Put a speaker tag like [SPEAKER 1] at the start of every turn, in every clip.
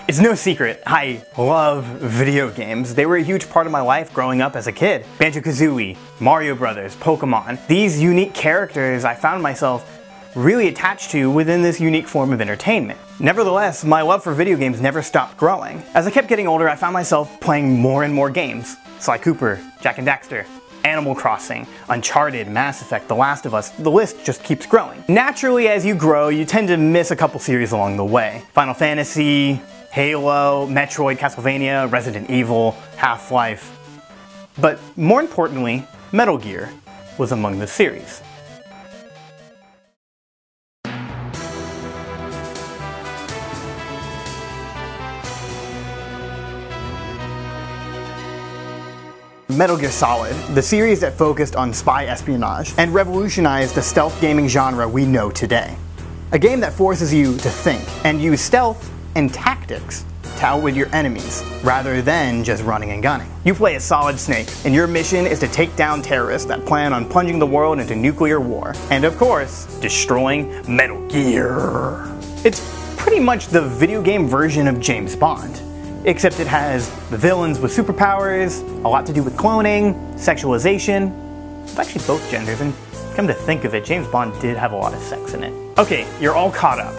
[SPEAKER 1] It's no secret, I love video games. They were a huge part of my life growing up as a kid. Banjo-Kazooie, Mario Brothers, Pokemon. These unique characters I found myself really attached to within this unique form of entertainment. Nevertheless, my love for video games never stopped growing. As I kept getting older, I found myself playing more and more games. Sly Cooper, Jak and Daxter, Animal Crossing, Uncharted, Mass Effect, The Last of Us, the list just keeps growing. Naturally, as you grow, you tend to miss a couple series along the way. Final Fantasy, Halo, Metroid, Castlevania, Resident Evil, Half-Life. But more importantly, Metal Gear was among the series. Metal Gear Solid, the series that focused on spy espionage and revolutionized the stealth gaming genre we know today. A game that forces you to think and use stealth and tactics to outwit your enemies, rather than just running and gunning. You play as Solid Snake, and your mission is to take down terrorists that plan on plunging the world into nuclear war. And of course, destroying Metal Gear. It's pretty much the video game version of James Bond. Except it has the villains with superpowers, a lot to do with cloning, sexualization. It's actually both genders, and come to think of it, James Bond did have a lot of sex in it. Okay, you're all caught up,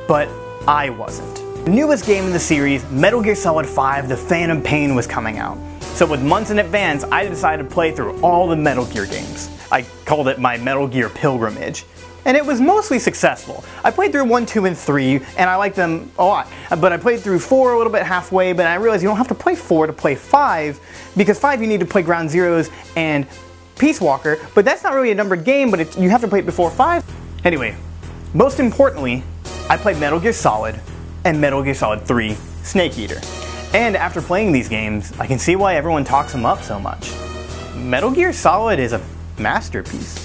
[SPEAKER 1] but I wasn't. The newest game in the series, Metal Gear Solid 5: The Phantom Pain, was coming out. So with months in advance, I decided to play through all the Metal Gear games. I called it my Metal Gear pilgrimage. And it was mostly successful. I played through 1, 2, and 3, and I liked them a lot. But I played through 4 a little bit halfway, but I realized you don't have to play 4 to play 5, because 5 you need to play Ground Zeroes and Peace Walker, but that's not really a numbered game, but you have to play it before 5. Anyway, most importantly, I played Metal Gear Solid and Metal Gear Solid 3 Snake Eater. And after playing these games, I can see why everyone talks them up so much. Metal Gear Solid is a masterpiece.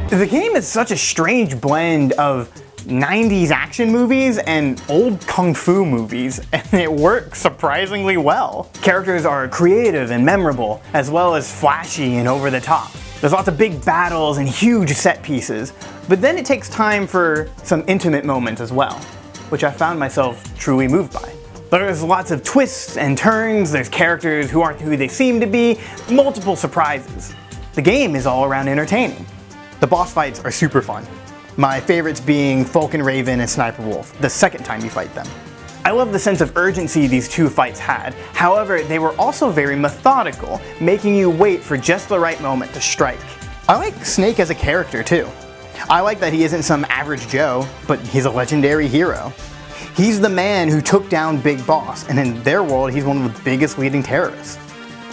[SPEAKER 1] The game is such a strange blend of 90s action movies and old kung fu movies, and it works surprisingly well. Characters are creative and memorable, as well as flashy and over the top. There's lots of big battles and huge set pieces, but then it takes time for some intimate moments as well, which I found myself truly moved by. There's lots of twists and turns, there's characters who aren't who they seem to be, multiple surprises. The game is all around entertaining. The boss fights are super fun. My favorites being Falcon Raven and Sniper Wolf, the second time you fight them. I love the sense of urgency these two fights had. However, they were also very methodical, making you wait for just the right moment to strike. I like Snake as a character too. I like that he isn't some average Joe, but he's a legendary hero. He's the man who took down Big Boss, and in their world he's one of the biggest leading terrorists.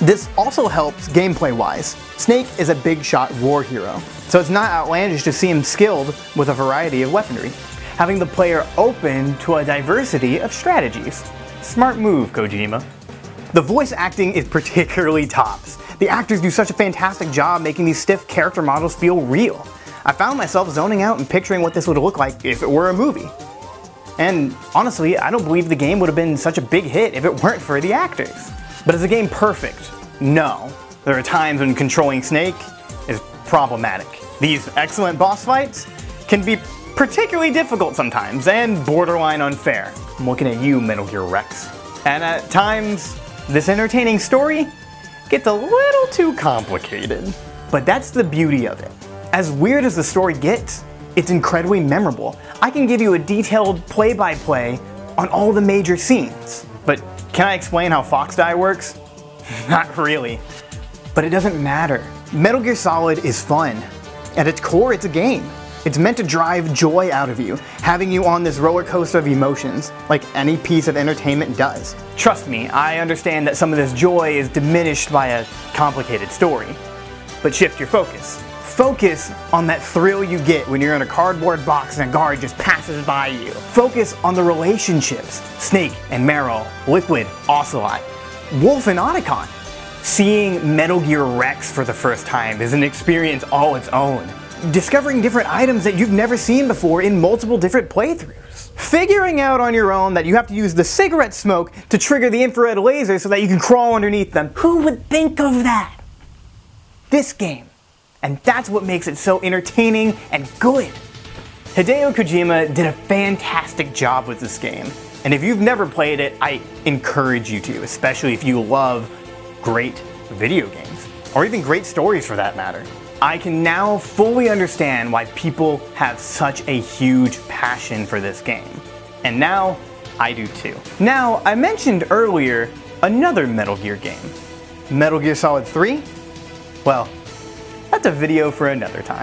[SPEAKER 1] This also helps gameplay-wise. Snake is a big shot war hero, so it's not outlandish to see him skilled with a variety of weaponry, having the player open to a diversity of strategies. Smart move, Kojima. The voice acting is particularly tops. The actors do such a fantastic job making these stiff character models feel real. I found myself zoning out and picturing what this would look like if it were a movie. And honestly, I don't believe the game would have been such a big hit if it weren't for the actors. But is the game perfect? No. There are times when controlling Snake is problematic. These excellent boss fights can be particularly difficult sometimes, and borderline unfair. I'm looking at you, Metal Gear Rex. And at times, this entertaining story gets a little too complicated. But that's the beauty of it. As weird as the story gets, it's incredibly memorable. I can give you a detailed play-by-play on all the major scenes. But can I explain how Fox Die works? Not really. But it doesn't matter. Metal Gear Solid is fun. At its core, it's a game. It's meant to drive joy out of you, having you on this roller coaster of emotions, like any piece of entertainment does. Trust me, I understand that some of this joy is diminished by a complicated story. But shift your focus. Focus on that thrill you get when you're in a cardboard box and a guard just passes by you. Focus on the relationships. Snake and Meryl, Liquid, Ocelot, Wolf and Otacon. Seeing Metal Gear Rex for the first time is an experience all its own. Discovering different items that you've never seen before in multiple different playthroughs. Figuring out on your own that you have to use the cigarette smoke to trigger the infrared laser so that you can crawl underneath them. Who would think of that? This game And that's what makes it so entertaining and good. Hideo Kojima did a fantastic job with this game. And if you've never played it, I encourage you to, especially if you love great video games, or even great stories for that matter. I can now fully understand why people have such a huge passion for this game. And now, I do too. Now, I mentioned earlier another Metal Gear game. Metal Gear Solid 3? Well, that's a video for another time.